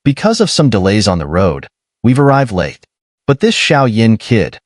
Because of some delays on the road, we've arrived late. But this Xiao Yan kid,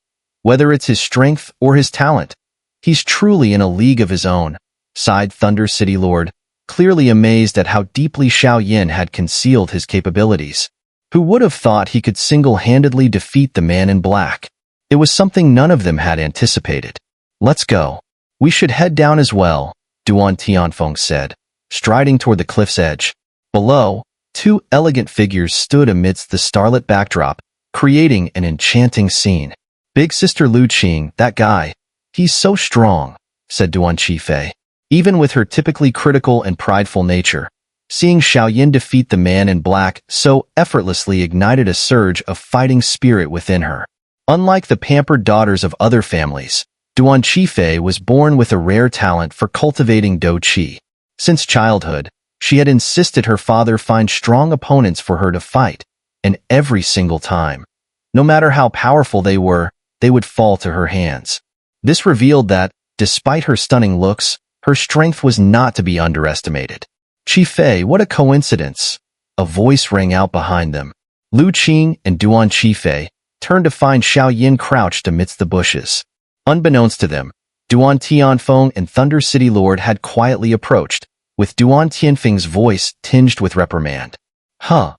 whether it's his strength or his talent, he's truly in a league of his own, sighed Thunder City Lord, clearly amazed at how deeply Xiao Yan had concealed his capabilities. Who would have thought he could single-handedly defeat the man in black? It was something none of them had anticipated. Let's go. We should head down as well, Duan Tianfeng said, striding toward the cliff's edge. Below, two elegant figures stood amidst the starlit backdrop, creating an enchanting scene. Big Sister Lu Qing, that guy, he's so strong, said Duan Qifei. Even with her typically critical and prideful nature, seeing Xiao Yan defeat the man in black so effortlessly ignited a surge of fighting spirit within her. Unlike the pampered daughters of other families, Duan Qifei was born with a rare talent for cultivating dou qi. Since childhood, she had insisted her father find strong opponents for her to fight, and every single time, no matter how powerful they would fall to her hands. This revealed that, despite her stunning looks, her strength was not to be underestimated. Qifei, what a coincidence! A voice rang out behind them. Lu Qing and Duan Qifei turned to find Xiao Yan crouched amidst the bushes. Unbeknownst to them, Duan Tianfeng and Thunder City Lord had quietly approached, with Duan Tianfeng's voice tinged with reprimand. Huh?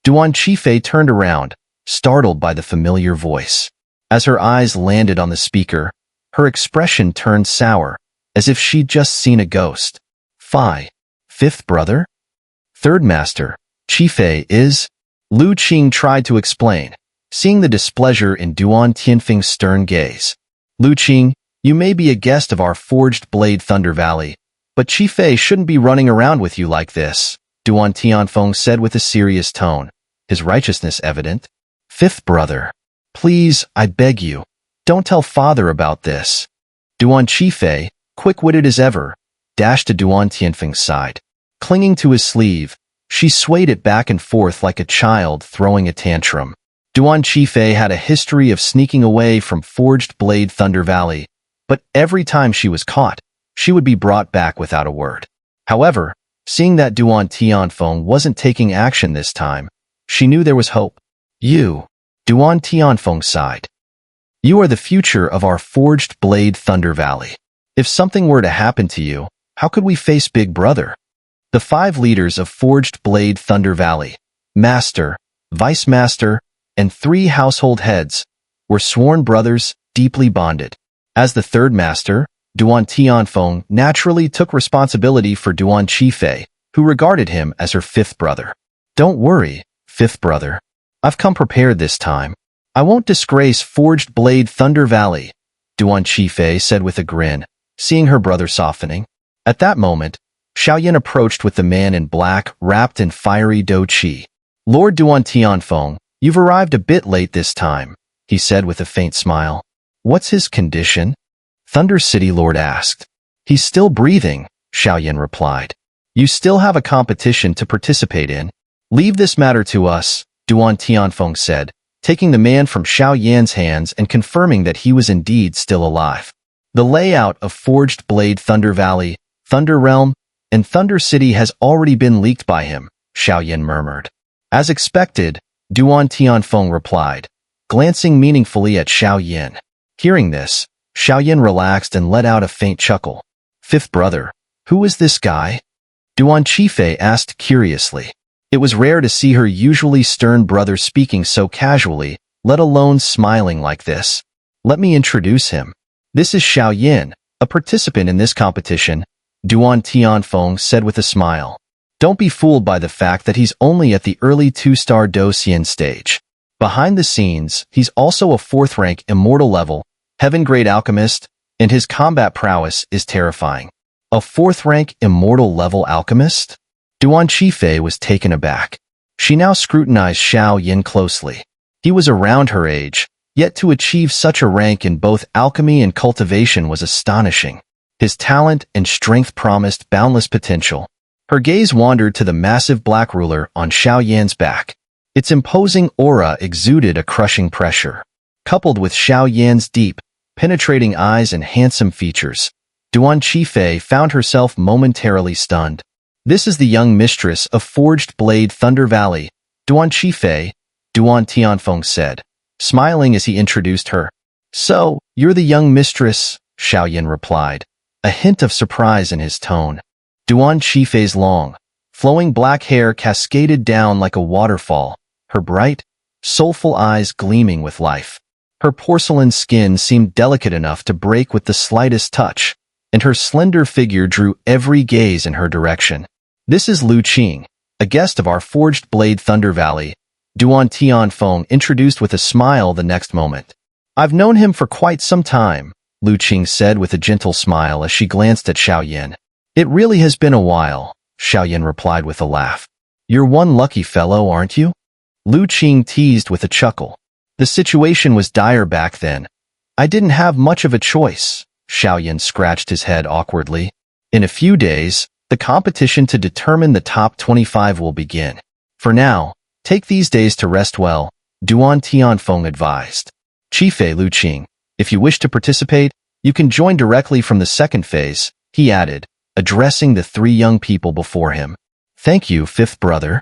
Duan Qifei turned around, startled by the familiar voice. As her eyes landed on the speaker, her expression turned sour, as if she'd just seen a ghost. Fi. Fifth brother? Third master, Qifei is? Lu Qing tried to explain, seeing the displeasure in Duan Tianfeng's stern gaze. Lu Qing, you may be a guest of our Forged Blade Thunder Valley, but Qifei shouldn't be running around with you like this, Duan Tianfeng said with a serious tone, his righteousness evident. Fifth brother, please, I beg you, don't tell father about this. Duan Qifei, quick-witted as ever, dashed to Duan Tianfeng's side. Clinging to his sleeve, she swayed it back and forth like a child throwing a tantrum. Duan Qifei had a history of sneaking away from Forged Blade Thunder Valley, but every time she was caught, she would be brought back without a word. However, seeing that Duan Tianfeng wasn't taking action this time, she knew there was hope. You, Duan Tianfeng sighed. You are the future of our Forged Blade Thunder Valley. If something were to happen to you, how could we face Big Brother? The 5 leaders of Forged Blade Thunder Valley, Master, Vice Master, and 3 household heads, were sworn brothers, deeply bonded. As the third master, Duan Tianfeng naturally took responsibility for Duan Qifei, who regarded him as her 5th brother. Don't worry, 5th brother. I've come prepared this time. I won't disgrace Forged Blade Thunder Valley, Duan Qifei said with a grin, seeing her brother softening. At that moment, Xiao Yan approached with the man in black, wrapped in fiery dou qi. Lord Duan Tianfeng, you've arrived a bit late this time, he said with a faint smile. What's his condition? Thunder City Lord asked. He's still breathing, Xiao Yan replied. You still have a competition to participate in. Leave this matter to us, Duan Tianfeng said, taking the man from Xiao Yan's hands and confirming that he was indeed still alive. The layout of Forged Blade Thunder Valley, Thunder Realm, and Thunder City has already been leaked by him, Xiao Yan murmured. As expected, Duan Tianfeng replied, glancing meaningfully at Xiao Yan. Hearing this, Xiao Yan relaxed and let out a faint chuckle. 5th brother, who is this guy? Duan Qifei asked curiously. It was rare to see her usually stern brother speaking so casually, let alone smiling like this. Let me introduce him. This is Xiao Yan, a participant in this competition, Duan Tianfeng said with a smile. Don't be fooled by the fact that he's only at the early 2-star Dou Xian stage. Behind the scenes, he's also a 4th-rank immortal level, heaven-grade alchemist, and his combat prowess is terrifying. A 4th-rank immortal level alchemist? Duan Qifei was taken aback. She now scrutinized Xiao Yan closely. He was around her age, yet to achieve such a rank in both alchemy and cultivation was astonishing. His talent and strength promised boundless potential. Her gaze wandered to the massive black ruler on Xiao Yan's back. Its imposing aura exuded a crushing pressure. Coupled with Xiao Yan's deep, penetrating eyes and handsome features, Duan Qifei found herself momentarily stunned. This is the young mistress of Forged Blade Thunder Valley, Duan Qifei, Duan Tianfeng said, smiling as he introduced her. So, you're the young mistress, Xiao Yan replied, a hint of surprise in his tone. Duan Qifei's long, flowing black hair cascaded down like a waterfall, her bright, soulful eyes gleaming with life. Her porcelain skin seemed delicate enough to break with the slightest touch, and her slender figure drew every gaze in her direction. This is Lu Qing, a guest of our Forged Blade Thunder Valley, Duan Tianfeng introduced with a smile the next moment. I've known him for quite some time, Lu Qing said with a gentle smile as she glanced at Xiao Yan. It really has been a while, Xiao Yan replied with a laugh. You're one lucky fellow, aren't you? Lu Qing teased with a chuckle. The situation was dire back then. I didn't have much of a choice, Xiao Yan scratched his head awkwardly. In a few days, the competition to determine the top 25 will begin. For now, take these days to rest well, Duan Tianfeng advised. Qifei Lu Qing, if you wish to participate, you can join directly from the second phase, he added, addressing the three young people before him. Thank you, fifth brother.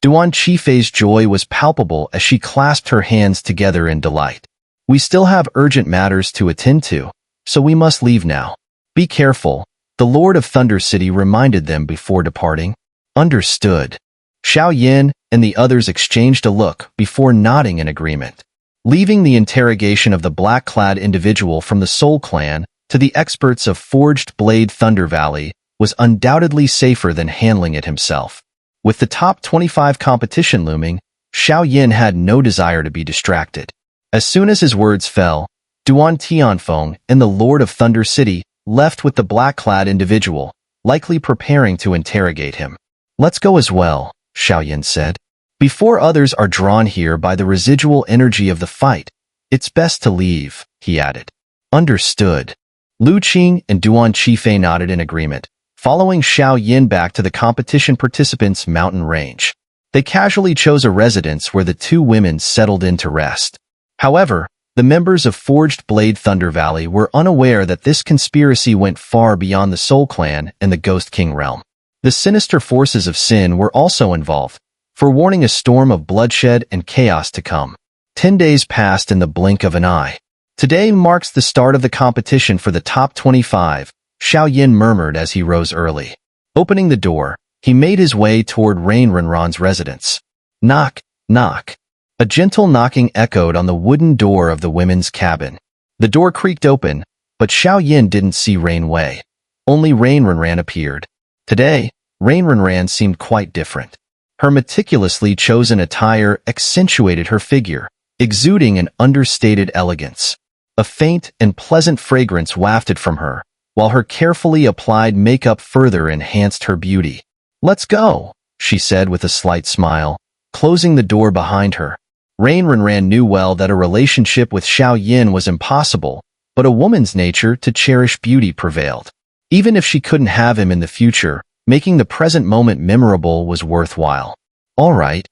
Duan Qifei's joy was palpable as she clasped her hands together in delight. We still have urgent matters to attend to, so we must leave now. Be careful, the Lord of Thunder City reminded them before departing. Understood. Xiao Yan and the others exchanged a look before nodding in agreement. Leaving the interrogation of the black-clad individual from the Soul Clan to the experts of Forged Blade Thunder Valley was undoubtedly safer than handling it himself. With the top 25 competition looming, Xiao Yan had no desire to be distracted. As soon as his words fell, Duan Tianfeng and the Lord of Thunder City left with the black-clad individual, likely preparing to interrogate him. Let's go as well, Xiao Yan said. Before others are drawn here by the residual energy of the fight, it's best to leave, he added. Understood. Lu Qing and Duan Qifei nodded in agreement, following Xiao Yan back to the competition participants' mountain range. They casually chose a residence where the two women settled in to rest. However, the members of Forged Blade Thunder Valley were unaware that this conspiracy went far beyond the Soul Clan and the Ghost King realm. The sinister forces of sin were also involved, forewarning a storm of bloodshed and chaos to come. 10 days passed in the blink of an eye. Today marks the start of the competition for the top 25, Xiao Yan murmured as he rose early. Opening the door, he made his way toward Rain Renran's residence. Knock, knock. A gentle knocking echoed on the wooden door of the women's cabin. The door creaked open, but Xiao Yan didn't see Rain Wei. Only Rain Renran appeared. Today, Rain Renran seemed quite different. Her meticulously chosen attire accentuated her figure, exuding an understated elegance. A faint and pleasant fragrance wafted from her, while her carefully applied makeup further enhanced her beauty. Let's go, she said with a slight smile, closing the door behind her. Rain Renran knew well that a relationship with Xiao Yan was impossible, but a woman's nature to cherish beauty prevailed. Even if she couldn't have him in the future, making the present moment memorable was worthwhile. All right.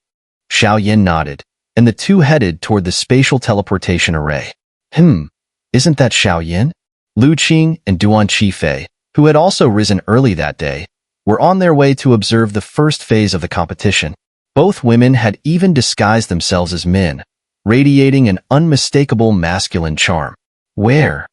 Xiao Yan nodded, and the two headed toward the spatial teleportation array. Isn't that Xiao Yan? Lu Qing and Duan Qifei, who had also risen early that day, were on their way to observe the first phase of the competition. Both women had even disguised themselves as men, radiating an unmistakable masculine charm. Where?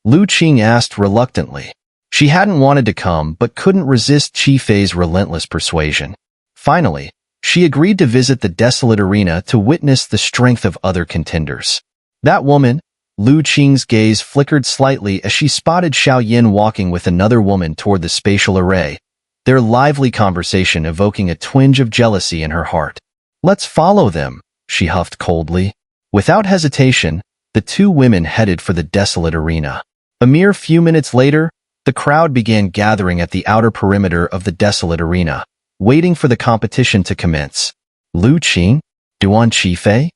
Lu Qing asked reluctantly. She hadn't wanted to come but couldn't resist Qifei's relentless persuasion. Finally, she agreed to visit the desolate arena to witness the strength of other contenders. That woman, Lu Qing's gaze flickered slightly as she spotted Xiao Yan walking with another woman toward the spatial array, their lively conversation evoking a twinge of jealousy in her heart. Let's follow them, she huffed coldly. Without hesitation, the two women headed for the desolate arena. A mere few minutes later, the crowd began gathering at the outer perimeter of the desolate arena, waiting for the competition to commence. Lu Qing? Duan Qifei?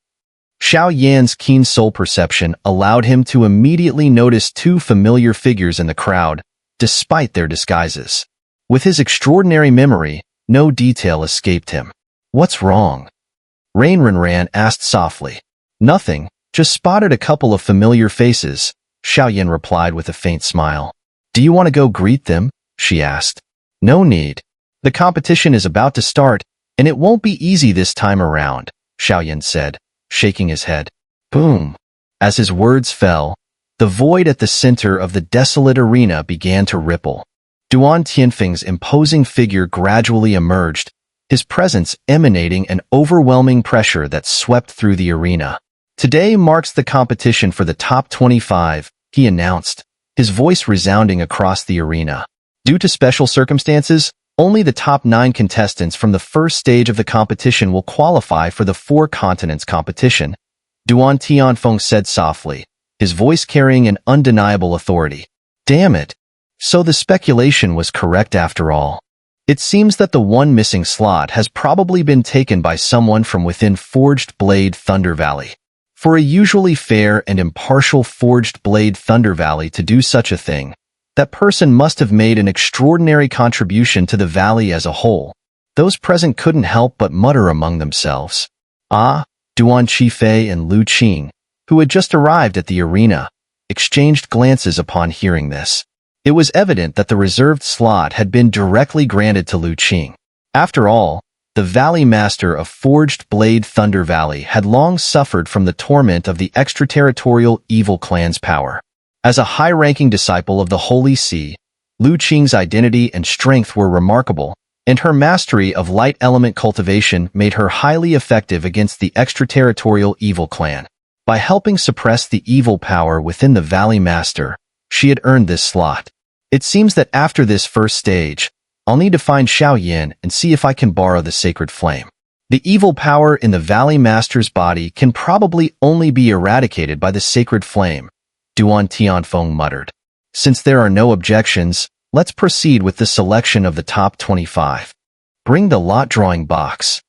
Xiao Yan's keen soul perception allowed him to immediately notice two familiar figures in the crowd, despite their disguises. With his extraordinary memory, no detail escaped him. What's wrong? Rain Renran asked softly. Nothing, just spotted a couple of familiar faces, Xiao Yan replied with a faint smile. Do you want to go greet them? She asked. No need. The competition is about to start, And it won't be easy this time around, Xiao Yan said, shaking his head. Boom! As his words fell, the void at the center of the desolate arena began to ripple. Duan Tianfeng's imposing figure gradually emerged, his presence emanating an overwhelming pressure that swept through the arena. Today marks the competition for the top 25, he announced, his voice resounding across the arena. Due to special circumstances, only the top 9 contestants from the first stage of the competition will qualify for the 4 continents competition, Duan Tianfeng said softly, his voice carrying an undeniable authority. Damn it! So the speculation was correct after all. It seems that the one missing slot has probably been taken by someone from within Forged Blade Thunder Valley. For a usually fair and impartial Forged Blade Thunder Valley to do such a thing, that person must have made an extraordinary contribution to the valley as a whole. Those present couldn't help but mutter among themselves. Ah, Duan Qifei and Lu Qing, who had just arrived at the arena, exchanged glances upon hearing this. It was evident that the reserved slot had been directly granted to Lu Qing. After all, the Valley Master of Forged Blade Thunder Valley had long suffered from the torment of the extraterritorial evil clan's power. As a high-ranking disciple of the Holy See, Lu Qing's identity and strength were remarkable, and her mastery of light element cultivation made her highly effective against the extraterritorial evil clan. By helping suppress the evil power within the Valley Master, she had earned this slot. It seems that after this first stage, I'll need to find Xiao Yan and see if I can borrow the sacred flame. The evil power in the Valley Master's body can probably only be eradicated by the sacred flame, Duan Tianfeng muttered. Since there are no objections, let's proceed with the selection of the top 25. Bring the lot drawing box.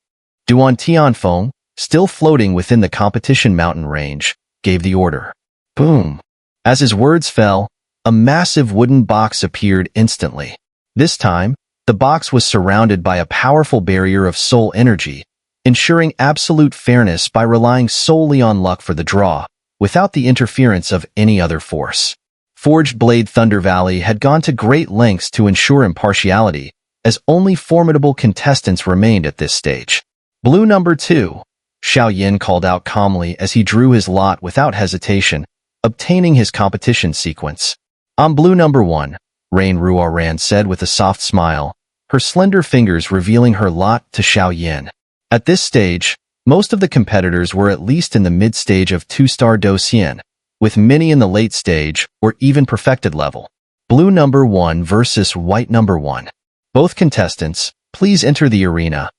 Duan Tianfeng, still floating within the competition mountain range, gave the order. Boom! As his words fell, a massive wooden box appeared instantly. This time, the box was surrounded by a powerful barrier of soul energy, ensuring absolute fairness by relying solely on luck for the draw, without the interference of any other force. Forged Blade Thunder Valley had gone to great lengths to ensure impartiality, as only formidable contestants remained at this stage. Blue number 2, Xiao Yan called out calmly as he drew his lot without hesitation, obtaining his competition sequence. On blue number 1, Rain Ruoran said with a soft smile, her slender fingers revealing her lot to Xiao Yan. At this stage, most of the competitors were at least in the mid-stage of 2-star Docian, with many in the late stage or even perfected level. Blue number 1 versus white number 1. Both contestants, please enter the arena.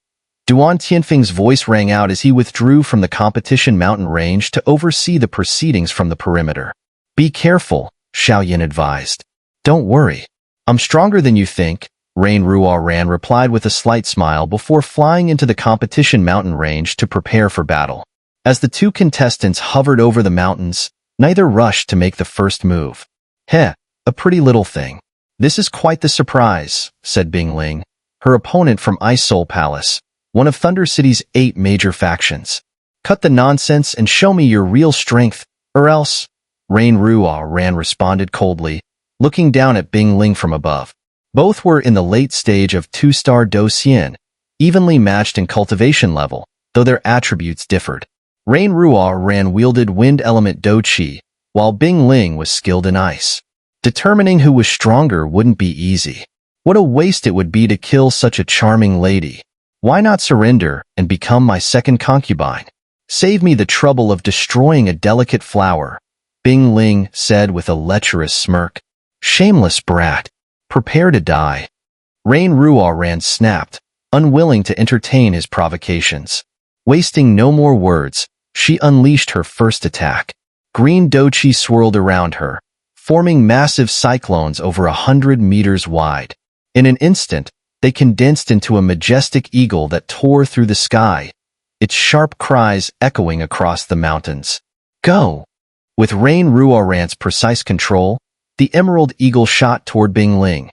Duan Tianfeng's voice rang out as he withdrew from the competition mountain range to oversee the proceedings from the perimeter. Be careful, Xiao Yan advised. Don't worry. I'm stronger than you think, Rain Ruoran replied with a slight smile before flying into the competition mountain range to prepare for battle. As the two contestants hovered over the mountains, neither rushed to make the first move. Heh, a pretty little thing. This is quite the surprise, said Bingling, her opponent from Ice Soul Palace, one of Thunder City's 8 major factions. Cut the nonsense and show me your real strength, or else, Rain Ruoran responded coldly, looking down at Bingling from above. Both were in the late stage of 2-star Docian, evenly matched in cultivation level, though their attributes differed. Rain Ruoran wielded wind element Do Qi, while Bingling was skilled in ice. Determining who was stronger wouldn't be easy. What a waste it would be to kill such a charming lady. Why not surrender and become my second concubine? Save me the trouble of destroying a delicate flower, Bingling said with a lecherous smirk. Shameless brat. Prepare to die. Rain Ruoran snapped, unwilling to entertain his provocations. Wasting no more words, she unleashed her first attack. Green dochi swirled around her, forming massive cyclones over 100 meters wide. In an instant, they condensed into a majestic eagle that tore through the sky, its sharp cries echoing across the mountains. Go! With Rain Ruoran's precise control, the emerald eagle shot toward Bingling,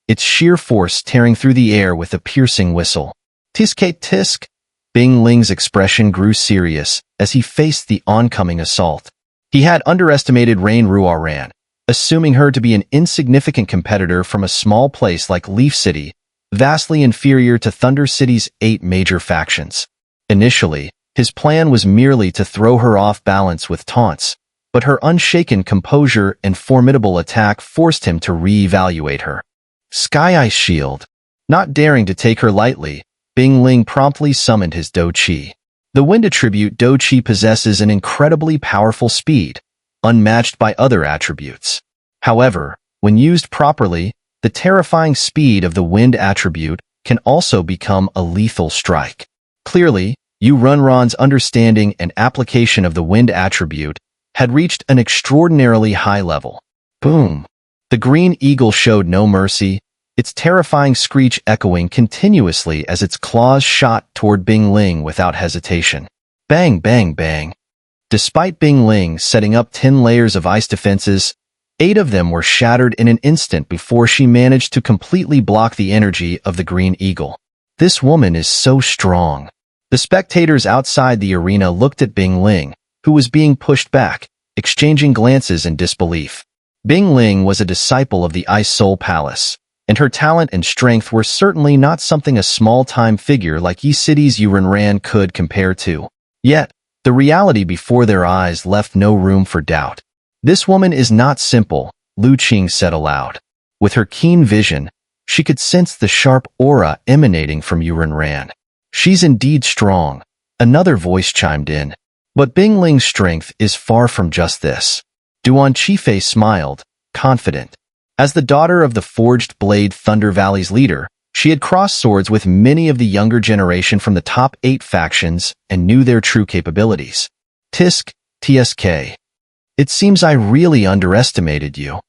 its sheer force tearing through the air with a piercing whistle. Tisk tisk! Bingling's expression grew serious as he faced the oncoming assault. He had underestimated Rain Ruoran, assuming her to be an insignificant competitor from a small place like Leaf City, vastly inferior to Thunder City's 8 major factions. Initially, his plan was merely to throw her off balance with taunts, but her unshaken composure and formidable attack forced him to re-evaluate her. Sky Ice Shield. Not daring to take her lightly, Bing Ling promptly summoned his Do Qi. The wind attribute Do Qi possesses an incredibly powerful speed, unmatched by other attributes. However, when used properly, the terrifying speed of the wind attribute can also become a lethal strike. Clearly, Yu Runran's understanding and application of the wind attribute had reached an extraordinarily high level. Boom! The green eagle showed no mercy, its terrifying screech echoing continuously as its claws shot toward Bing Ling without hesitation. Bang, bang, bang. Despite Bing Ling setting up 10 layers of ice defenses, 8 of them were shattered in an instant before she managed to completely block the energy of the green eagle. This woman is so strong. The spectators outside the arena looked at Bing Ling, who was being pushed back, exchanging glances in disbelief. Bing Ling was a disciple of the Ice Soul Palace, and her talent and strength were certainly not something a small-time figure like Yi City's Yu Runran could compare to. Yet, the reality before their eyes left no room for doubt. This woman is not simple, Lu Qing said aloud. With her keen vision, she could sense the sharp aura emanating from Yu Runran. She's indeed strong, another voice chimed in. But Bing Ling's strength is far from just this. Duan Qifei smiled, confident. As the daughter of the Forged Blade Thunder Valley's leader, she had crossed swords with many of the younger generation from the top 8 factions and knew their true capabilities. Tisk, TSK. It seems I really underestimated you.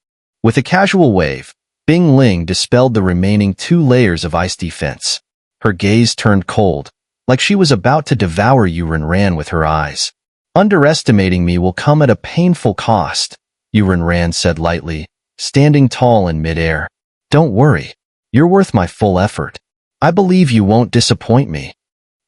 With a casual wave, Bing Ling dispelled the remaining 2 layers of ice defense. Her gaze turned cold, like she was about to devour Yu Runran with her eyes. Underestimating me will come at a painful cost, Yu Runran said lightly, standing tall in midair. Don't worry. You're worth my full effort. I believe you won't disappoint me.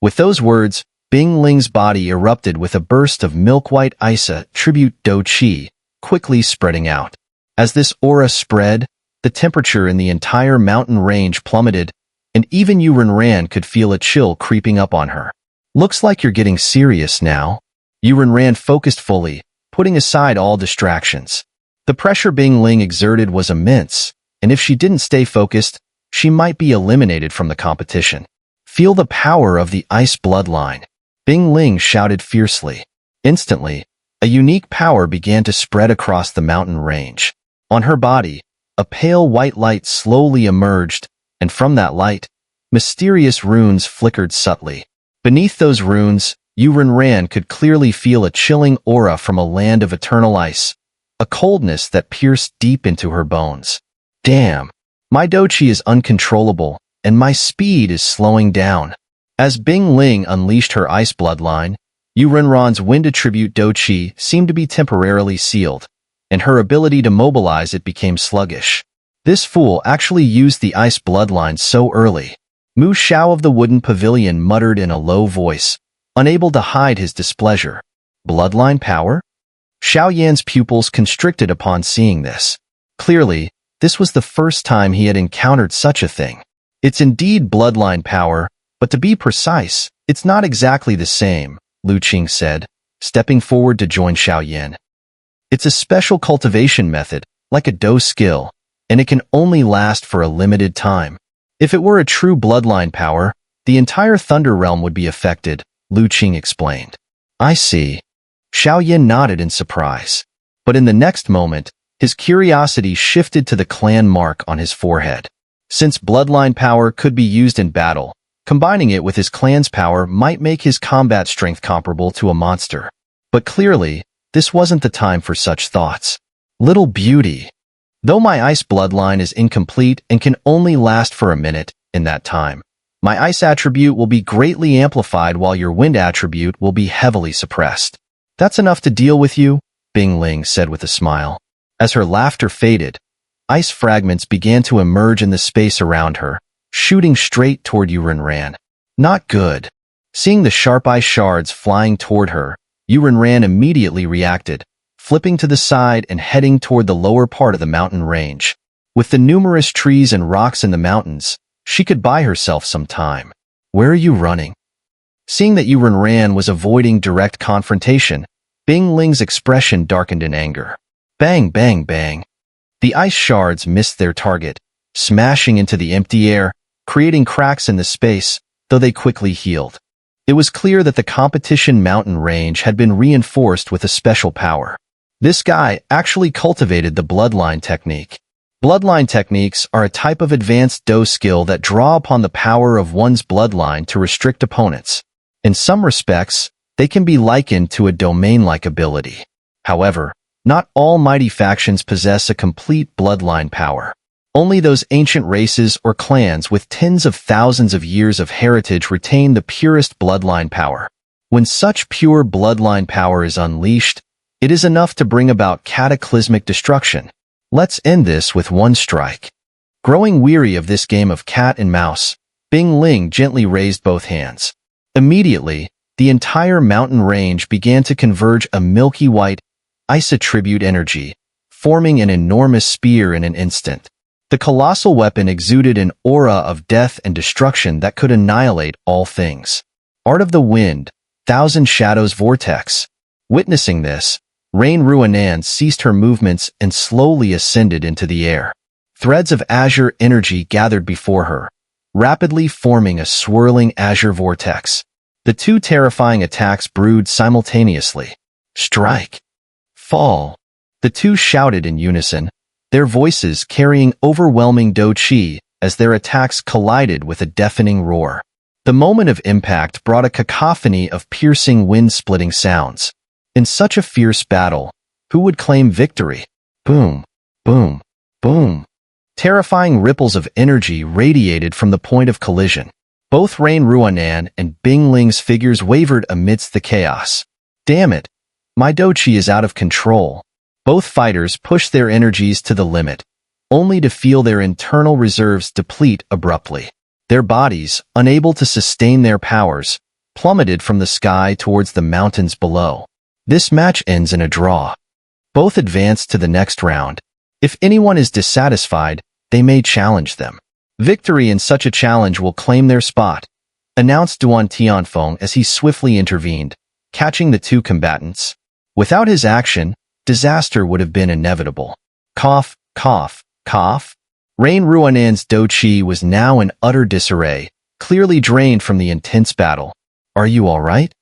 With those words, Bing Ling's body erupted with a burst of milk-white ice tribute Do Qi, quickly spreading out. As this aura spread, the temperature in the entire mountain range plummeted, and even Yu Runran could feel a chill creeping up on her. Looks like you're getting serious now. Yu Runran focused fully, putting aside all distractions. The pressure Bing Ling exerted was immense, and if she didn't stay focused, she might be eliminated from the competition. Feel the power of the ice bloodline, Bing Ling shouted fiercely. Instantly, a unique power began to spread across the mountain range. On her body, a pale white light slowly emerged, and from that light, mysterious runes flickered subtly. Beneath those runes, Yu Runran could clearly feel a chilling aura from a land of eternal ice, a coldness that pierced deep into her bones. Damn, my Do Qi is uncontrollable, and my speed is slowing down. As Bing Ling unleashed her ice bloodline, Yu Runran's wind attribute Do Qi seemed to be temporarily sealed, and her ability to mobilize it became sluggish. This fool actually used the ice bloodline so early. Mu Xiao of the Wooden Pavilion muttered in a low voice, unable to hide his displeasure. Bloodline power? Xiao Yan's pupils constricted upon seeing this. Clearly, this was the first time he had encountered such a thing. It's indeed bloodline power, but to be precise, it's not exactly the same, Lu Qing said, stepping forward to join Xiao Yan. It's a special cultivation method, like a Do skill, and it can only last for a limited time. If it were a true bloodline power, the entire Thunder Realm would be affected, Lu Qing explained. I see. Xiao Yan nodded in surprise. But in the next moment, his curiosity shifted to the clan mark on his forehead. Since bloodline power could be used in battle, combining it with his clan's power might make his combat strength comparable to a monster. But clearly, this wasn't the time for such thoughts. Little beauty. Though my ice bloodline is incomplete and can only last for a minute, in that time, my ice attribute will be greatly amplified while your wind attribute will be heavily suppressed. That's enough to deal with you, Bing Ling said with a smile. As her laughter faded, ice fragments began to emerge in the space around her, shooting straight toward Yu Runran. Not good. Seeing the sharp ice shards flying toward her, Yu Runran immediately reacted, flipping to the side and heading toward the lower part of the mountain range. With the numerous trees and rocks in the mountains, She could buy herself some time. Where are you running? Seeing that Xun'er was avoiding direct confrontation, Bing Ling's expression darkened in anger. Bang, bang, bang. The ice shards missed their target, smashing into the empty air, creating cracks in the space, though they quickly healed. It was clear that the competition mountain range had been reinforced with a special power. This guy actually cultivated the bloodline technique. Bloodline techniques are a type of advanced Do skill that draw upon the power of one's bloodline to restrict opponents. In some respects, they can be likened to a domain-like ability. However, not all mighty factions possess a complete bloodline power. Only those ancient races or clans with tens of thousands of years of heritage retain the purest bloodline power. When such pure bloodline power is unleashed, it is enough to bring about cataclysmic destruction. Let's end this with one strike. Growing weary of this game of cat and mouse, Bing Ling gently raised both hands. Immediately, the entire mountain range began to converge a milky white, ice-attribute energy, forming an enormous spear in an instant. The colossal weapon exuded an aura of death and destruction that could annihilate all things. Art of the Wind, Thousand Shadows Vortex. Witnessing this, Xun'er ceased her movements and slowly ascended into the air. Threads of azure energy gathered before her, rapidly forming a swirling azure vortex. The two terrifying attacks brewed simultaneously. Strike! Fall! The two shouted in unison, their voices carrying overwhelming Do Qi as their attacks collided with a deafening roar. The moment of impact brought a cacophony of piercing wind-splitting sounds. In such a fierce battle, who would claim victory? Boom, boom, boom. Terrifying ripples of energy radiated from the point of collision. Both Xun'er and Bing Ling's figures wavered amidst the chaos. Damn it! My Do Qi is out of control. Both fighters pushed their energies to the limit, only to feel their internal reserves deplete abruptly. Their bodies, unable to sustain their powers, plummeted from the sky towards the mountains below. This match ends in a draw. Both advance to the next round. If anyone is dissatisfied, they may challenge them. Victory in such a challenge will claim their spot, announced Duan Tianfeng as he swiftly intervened, catching the two combatants. Without his action, disaster would have been inevitable. Cough, cough, cough. Xun'er's Do Qi was now in utter disarray, clearly drained from the intense battle. Are you all right?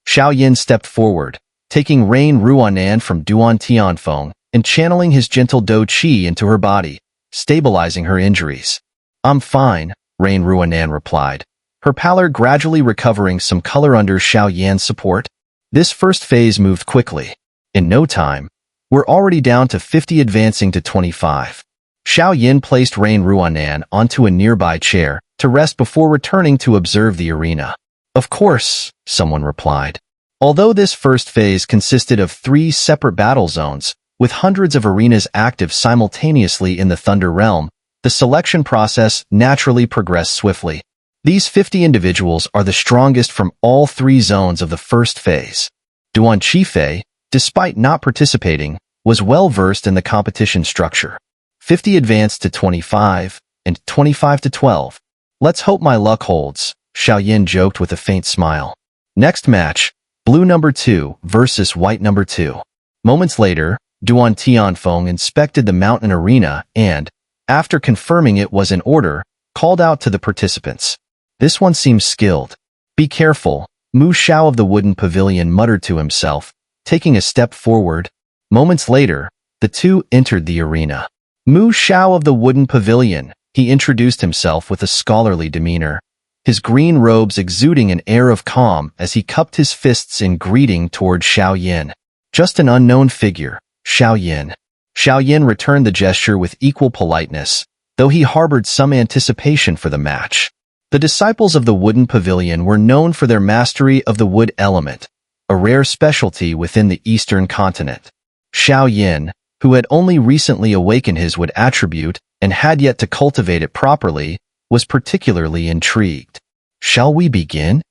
Xiao Yan stepped forward, taking Xun'er from Duan Tianfeng and channeling his gentle Do Qi into her body, stabilizing her injuries. I'm fine, Xun'er replied, her pallor gradually recovering some color under Xiao Yan's support. This first phase moved quickly. In no time, we're already down to 50 advancing to 25. Xiao Yan placed Xun'er onto a nearby chair to rest before returning to observe the arena. Of course, someone replied. Although this first phase consisted of 3 separate battle zones, with hundreds of arenas active simultaneously in the Thunder Realm, the selection process naturally progressed swiftly. These 50 individuals are the strongest from all 3 zones of the first phase. Duan Qifei, despite not participating, was well versed in the competition structure. 50 advanced to 25, and 25 to 12. Let's hope my luck holds, Xiao Yan joked with a faint smile. Next match, Blue number 2 versus White number 2. Moments later, Duan Tianfeng inspected the mountain arena and, after confirming it was in order, called out to the participants. This one seems skilled. Be careful, Mu Xiao of the wooden pavilion muttered to himself, taking a step forward. Moments later, the two entered the arena. Mu Xiao of the wooden pavilion, he introduced himself with a scholarly demeanor, his green robes exuding an air of calm as he cupped his fists in greeting toward Xiao Yan. Just an unknown figure, Xiao Yan. Xiao Yan returned the gesture with equal politeness, though he harbored some anticipation for the match. The disciples of the wooden pavilion were known for their mastery of the wood element, a rare specialty within the eastern continent. Xiao Yan, who had only recently awakened his wood attribute and had yet to cultivate it properly, was particularly intrigued. Shall we begin?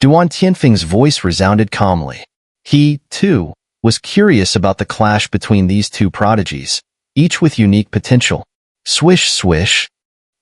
Duan Tianfeng's voice resounded calmly. He, too, was curious about the clash between these two prodigies, each with unique potential. Swish, swish.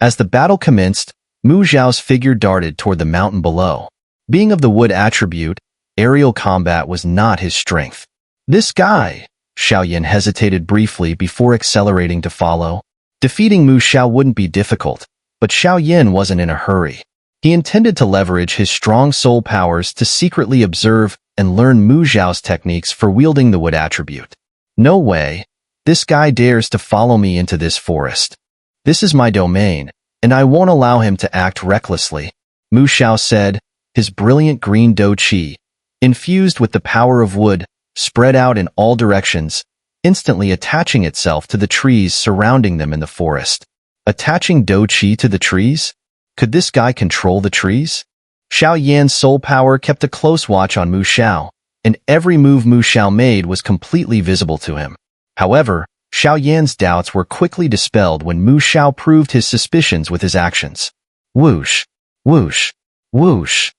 As the battle commenced, Mu Xiao's figure darted toward the mountain below. Being of the wood attribute, aerial combat was not his strength. This guy, Xiao Yan hesitated briefly before accelerating to follow. Defeating Mu Xiao wouldn't be difficult, but Xiao Yan wasn't in a hurry. He intended to leverage his strong soul powers to secretly observe and learn Mu Xiao's techniques for wielding the wood attribute. No way. This guy dares to follow me into this forest. This is my domain, and I won't allow him to act recklessly, Mu Xiao said, his brilliant green dou qi, infused with the power of wood, spread out in all directions, instantly attaching itself to the trees surrounding them in the forest. Attaching dou qi to the trees? Could this guy control the trees? Xiao Yan's soul power kept a close watch on Mu Xiao, and every move Mu Xiao made was completely visible to him. However, Xiao Yan's doubts were quickly dispelled when Mu Xiao proved his suspicions with his actions. Whoosh, whoosh, whoosh.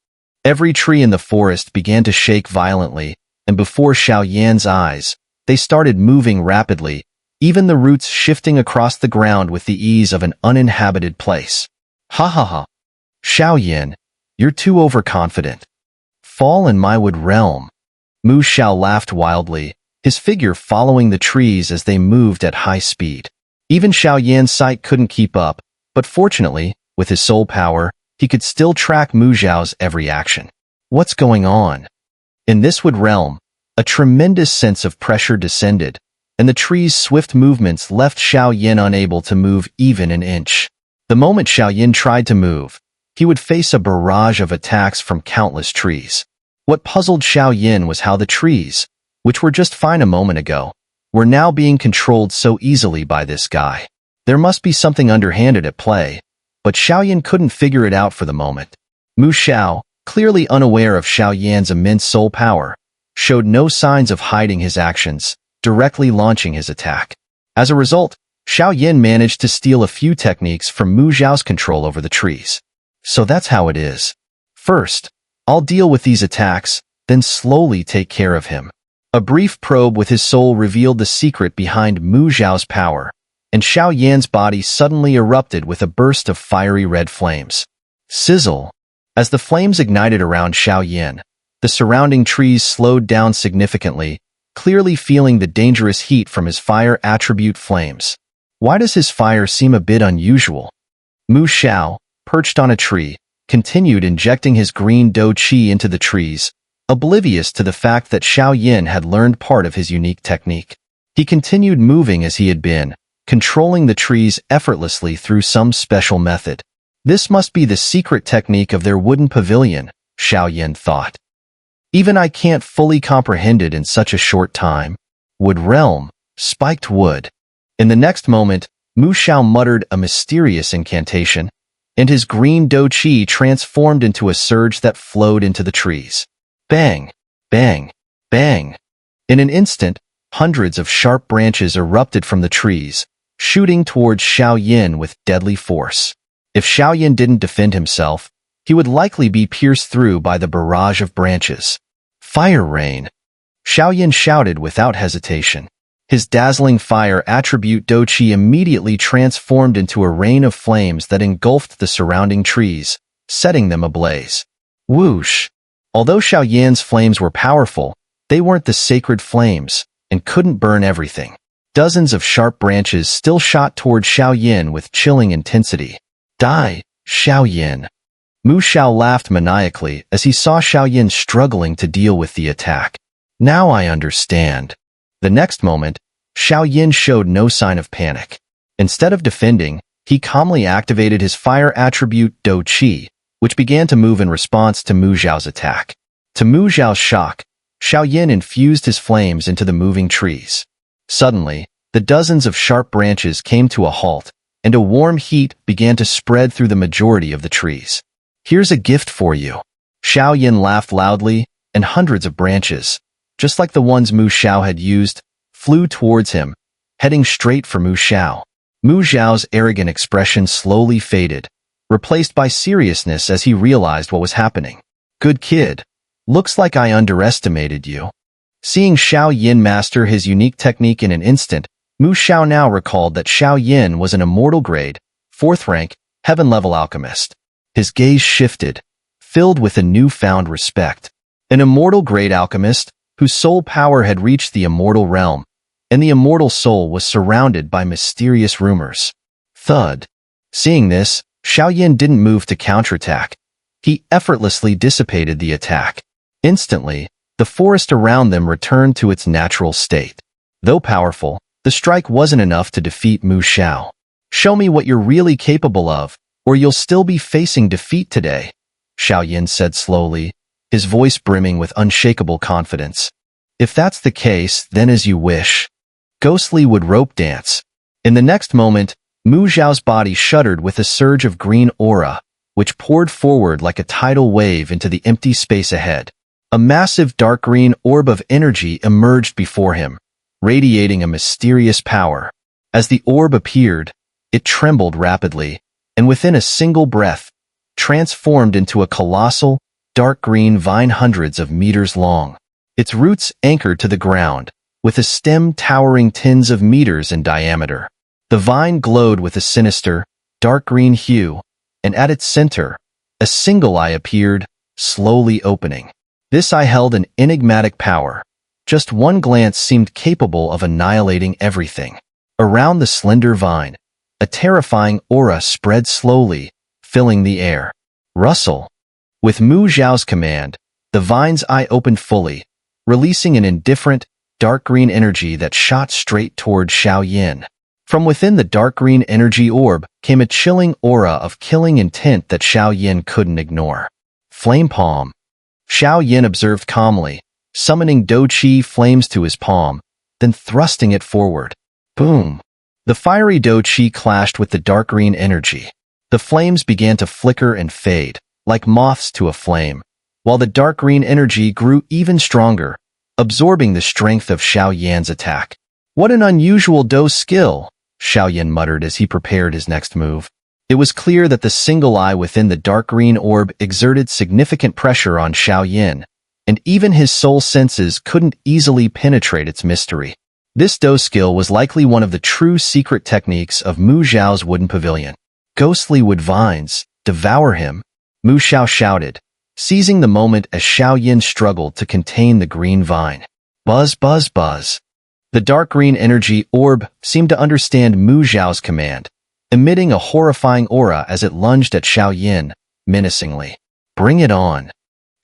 Every tree in the forest began to shake violently, and before Xiao Yan's eyes, they started moving rapidly, even the roots shifting across the ground with the ease of an uninhabited place. Ha ha ha. Xiao Yan, you're too overconfident. Fall in my wood realm. Mu Xiao laughed wildly, his figure following the trees as they moved at high speed. Even Xiao Yan's sight couldn't keep up, but fortunately, with his soul power, he could still track Mu Xiao's every action. What's going on? In this wood realm, a tremendous sense of pressure descended, and the tree's swift movements left Xiao Yan unable to move even an inch. The moment Xiao Yan tried to move, he would face a barrage of attacks from countless trees. What puzzled Xiao Yan was how the trees, which were just fine a moment ago, were now being controlled so easily by this guy. There must be something underhanded at play, but Xiao Yan couldn't figure it out for the moment. Mu Xiao, clearly unaware of Xiao Yan's immense soul power, showed no signs of hiding his actions, directly launching his attack. As a result, Xiao Yan managed to steal a few techniques from Mu Xiao's control over the trees. So that's how it is. First, I'll deal with these attacks, then slowly take care of him. A brief probe with his soul revealed the secret behind Mu Xiao's power, and Xiao Yan's body suddenly erupted with a burst of fiery red flames. Sizzle! As the flames ignited around Xiao Yan, the surrounding trees slowed down significantly, clearly feeling the dangerous heat from his fire attribute flames. Why does his fire seem a bit unusual? Mu Xiao, perched on a tree, continued injecting his green dou qi into the trees, oblivious to the fact that Xiao Yan had learned part of his unique technique. He continued moving as he had been, controlling the trees effortlessly through some special method. This must be the secret technique of their wooden pavilion, Xiao Yan thought. Even I can't fully comprehend it in such a short time. Wood realm, spiked wood. In the next moment, Mu Xiao muttered a mysterious incantation, and his green dou qi transformed into a surge that flowed into the trees. Bang! Bang! Bang! In an instant, hundreds of sharp branches erupted from the trees, shooting towards Xiao Yan with deadly force. If Xiao Yan didn't defend himself, he would likely be pierced through by the barrage of branches. Fire rain! Xiao Yan shouted without hesitation. His dazzling fire attribute dou qi immediately transformed into a rain of flames that engulfed the surrounding trees, setting them ablaze. Whoosh! Although Xiao Yan's flames were powerful, they weren't the sacred flames, and couldn't burn everything. Dozens of sharp branches still shot toward Xiao Yan with chilling intensity. Die, Xiao Yan! Mu Xiao laughed maniacally as he saw Xiao Yan struggling to deal with the attack. Now I understand. The next moment, Xiao Yan showed no sign of panic. Instead of defending, he calmly activated his fire attribute dou qi, which began to move in response to Mu Xiao's attack. To Mu Xiao's shock, Xiao Yan infused his flames into the moving trees. Suddenly, the dozens of sharp branches came to a halt, and a warm heat began to spread through the majority of the trees. Here's a gift for you. Xiao Yan laughed loudly, and hundreds of branches, just like the ones Mu Xiao had used, flew towards him, heading straight for Mu Xiao. Mu Xiao's arrogant expression slowly faded, replaced by seriousness as he realized what was happening. Good kid. Looks like I underestimated you. Seeing Xiao Yan master his unique technique in an instant, Mu Xiao now recalled that Xiao Yan was an immortal grade, 4th rank, heaven-level alchemist. His gaze shifted, filled with a newfound respect. An immortal great alchemist, whose soul power had reached the immortal realm, and the immortal soul was surrounded by mysterious rumors. Thud. Seeing this, Xiao Yan didn't move to counterattack. He effortlessly dissipated the attack. Instantly, the forest around them returned to its natural state. Though powerful, the strike wasn't enough to defeat Mu Xiao. "Show me what you're really capable of, or you'll still be facing defeat today," Xiao Yan said slowly, his voice brimming with unshakable confidence. "If that's the case, then as you wish." Ghostly would rope dance. In the next moment, Mu Xiao's body shuddered with a surge of green aura, which poured forward like a tidal wave into the empty space ahead. A massive dark green orb of energy emerged before him, radiating a mysterious power. As the orb appeared, it trembled rapidly, and within a single breath, transformed into a colossal, dark green vine hundreds of meters long. Its roots anchored to the ground, with a stem towering tens of meters in diameter. The vine glowed with a sinister, dark green hue, and at its center, a single eye appeared, slowly opening. This eye held an enigmatic power. Just one glance seemed capable of annihilating everything. Around the slender vine, a terrifying aura spread slowly, filling the air. Rustle. With Mu Xiao's command, the vine's eye opened fully, releasing an indifferent, dark green energy that shot straight toward Xiao Yan. From within the dark green energy orb came a chilling aura of killing intent that Xiao Yan couldn't ignore. Flame palm. Xiao Yan observed calmly, summoning Do Qi flames to his palm, then thrusting it forward. Boom! The fiery Do Qi clashed with the dark green energy. The flames began to flicker and fade, like moths to a flame, while the dark green energy grew even stronger, absorbing the strength of Xiao Yan's attack. "What an unusual Do skill," Xiao Yan muttered as he prepared his next move. It was clear that the single eye within the dark green orb exerted significant pressure on Xiao Yan, and even his soul senses couldn't easily penetrate its mystery. This Do skill was likely one of the true secret techniques of Mu Xiao's wooden pavilion. "Ghostly wood vines, devour him," Mu Xiao shouted, seizing the moment as Xiao Yan struggled to contain the green vine. Buzz, buzz, buzz. The dark green energy orb seemed to understand Mu Xiao's command, emitting a horrifying aura as it lunged at Xiao Yan, menacingly. "Bring it on,"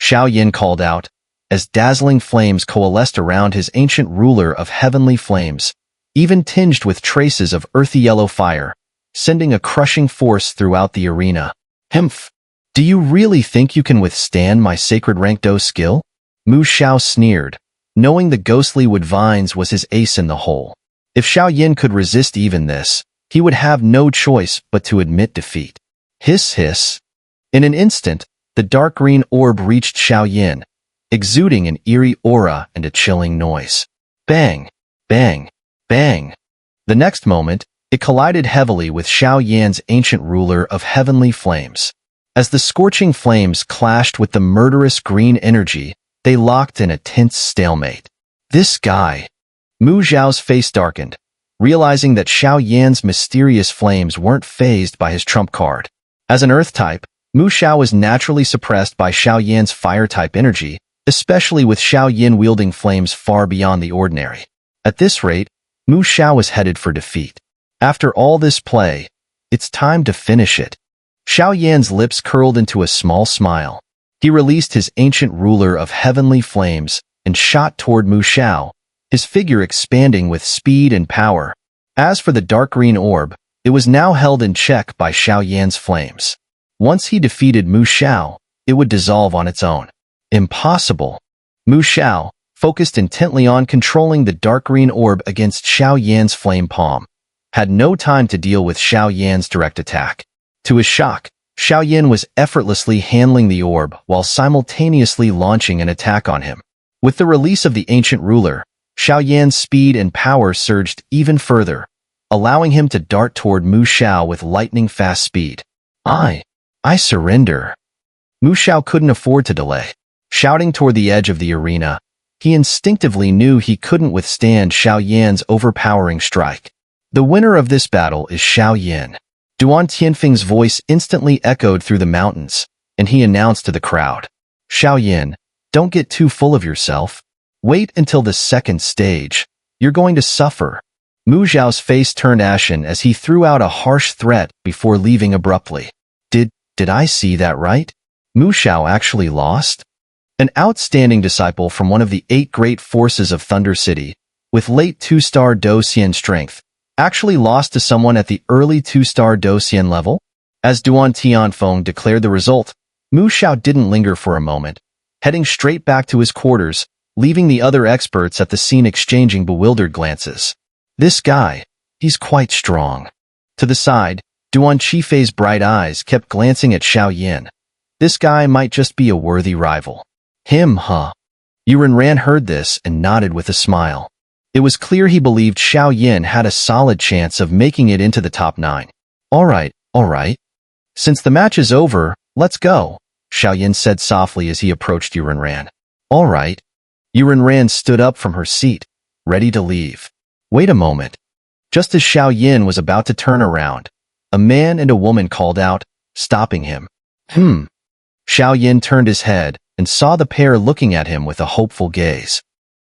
Xiao Yan called out, as dazzling flames coalesced around his ancient ruler of heavenly flames, even tinged with traces of earthy yellow fire, sending a crushing force throughout the arena. "Hmph! Do you really think you can withstand my sacred rank Do skill?" Mu Xiao sneered, knowing the ghostly wood vines was his ace in the hole. If Xiao Yan could resist even this, he would have no choice but to admit defeat. Hiss, hiss. In an instant, the dark green orb reached Xiao Yan, exuding an eerie aura and a chilling noise. Bang, bang, bang. The next moment, it collided heavily with Xiao Yan's ancient ruler of heavenly flames. As the scorching flames clashed with the murderous green energy, they locked in a tense stalemate. This guy. Mu Xiao's face darkened, realizing that Xiao Yan's mysterious flames weren't fazed by his trump card. As an earth type, Mu Xiao was naturally suppressed by Xiao Yan's fire type energy, especially with Xiao Yan wielding flames far beyond the ordinary. At this rate, Mu Xiao was headed for defeat. After all this play, it's time to finish it. Xiao Yan's lips curled into a small smile. He released his ancient ruler of heavenly flames and shot toward Mu Xiao, his figure expanding with speed and power. As for the dark green orb, it was now held in check by Xiao Yan's flames. Once he defeated Mu Xiao, it would dissolve on its own. Impossible. Mu Xiao, focused intently on controlling the dark green orb against Xiao Yan's flame palm, had no time to deal with Xiao Yan's direct attack. To his shock, Xiao Yan was effortlessly handling the orb while simultaneously launching an attack on him. With the release of the ancient ruler, Xiao Yan's speed and power surged even further, allowing him to dart toward Mu Xiao with lightning-fast speed. I surrender. Mu Xiao couldn't afford to delay. Shouting toward the edge of the arena, he instinctively knew he couldn't withstand Xiao Yan's overpowering strike. The winner of this battle is Xiao Yan. Duan Tianfeng's voice instantly echoed through the mountains, and he announced to the crowd, Xiao Yan, don't get too full of yourself. Wait until the second stage. You're going to suffer. Mu Zhao's face turned ashen as he threw out a harsh threat before leaving abruptly. Did I see that right? Mu Zhao actually lost? An outstanding disciple from one of the 8 great forces of Thunder City, with late 2-star Do Xian strength, actually lost to someone at the early 2-star Do Xian level? As Duan Tianfeng declared the result, Mu Zhao didn't linger for a moment, heading straight back to his quarters, leaving the other experts at the scene exchanging bewildered glances. This guy, he's quite strong. To the side, Duan Qifei's bright eyes kept glancing at Xiao Yan. This guy might just be a worthy rival. Him, huh? Yurenran heard this and nodded with a smile. It was clear he believed Xiao Yan had a solid chance of making it into the top 9. All right. Since the match is over, let's go, Xiao Yan said softly as he approached Yurenran. All right. Yurenran stood up from her seat, ready to leave. Wait a moment. Just as Xiao Yan was about to turn around, a man and a woman called out, stopping him. Xiao Yan turned his head and saw the pair looking at him with a hopeful gaze.